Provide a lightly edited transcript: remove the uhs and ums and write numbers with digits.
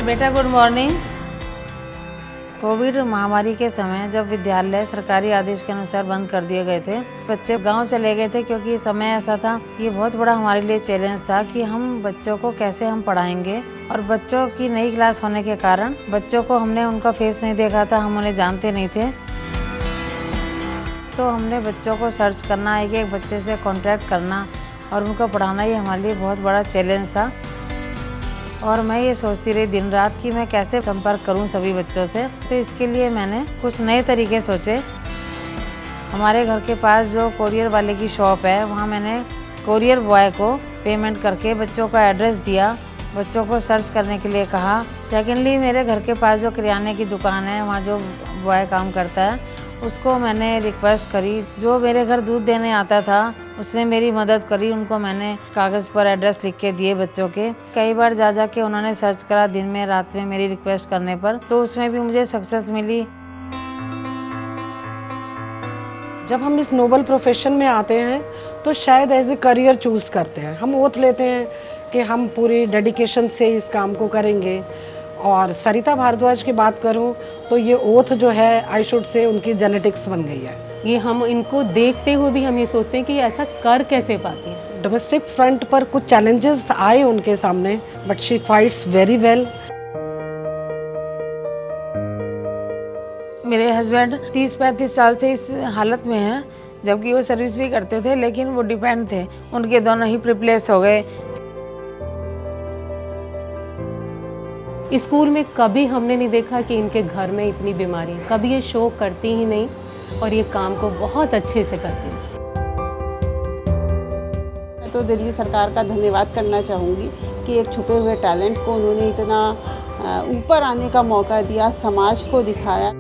बेटा good morning. Covid महामारी के समय जब विद्यालय सरकारी आदेश के अनुसार बंद कर दिए गए थे, बच्चे गांव चले गए थे क्योंकि समय ऐसा था। ये बहुत बड़ा हमारे लिए चैलेंज था कि हम बच्चों को कैसे हम पढ़ाएंगे, और बच्चों की नई क्लास होने के कारण बच्चों को हमने उनका फेस नहीं देखा था, हम उन्हें जानते नहीं थे। तो हमने बच्चों को सर्च करना, एक एक बच्चे से कांटेक्ट करना और उनको पढ़ाना, ये हमारे लिए बहुत बड़ा चैलेंज था। और मैं ये सोचती रही दिन रात कि मैं कैसे संपर्क करूं सभी बच्चों से। तो इसके लिए मैंने कुछ नए तरीके सोचे। हमारे घर के पास जो कोरियर वाले की शॉप है, वहाँ मैंने कोरियर बॉय को पेमेंट करके बच्चों का एड्रेस दिया, बच्चों को सर्च करने के लिए कहा। सेकेंडली, मेरे घर के पास जो किराने की दुकान है, वहाँ जो बॉय काम करता है, उसको मैंने रिक्वेस्ट करी। जो मेरे घर दूध देने आता था, उसने मेरी मदद करी। उनको मैंने कागज़ पर एड्रेस लिख के दिए बच्चों के। कई बार जा के उन्होंने सर्च करा, दिन में रात में मेरी रिक्वेस्ट करने पर, तो उसमें भी मुझे सक्सेस मिली। जब हम इस नोबल प्रोफेशन में आते हैं तो शायद एज ए करियर चूज़ करते हैं। हम ओथ लेते हैं कि हम पूरी डेडिकेशन से इस काम को करेंगे। और सरिता भारद्वाज की बात करूं तो ये ओथ जो है, आई शुड से, उनकी जेनेटिक्स बन गई है। ये हम इनको देखते हुए भी हम ये सोचते हैं कि ऐसा कर कैसे पाती हैं। डोमेस्टिक फ्रंट पर कुछ चैलेंजेस आए उनके सामने, but she fights very well. मेरे हस्बैंड 30-35 साल से इस हालत में हैं, जबकि वो सर्विस भी करते थे, लेकिन वो डिपेंड थे। उनके दोनों ही रिप्लेस हो गए। स्कूल में कभी हमने नहीं देखा कि इनके घर में इतनी बीमारी है। कभी ये शो करती ही नहीं और ये काम को बहुत अच्छे से करती हैं। मैं तो दिल्ली सरकार का धन्यवाद करना चाहूँगी कि एक छुपे हुए टैलेंट को उन्होंने इतना ऊपर आने का मौका दिया, समाज को दिखाया।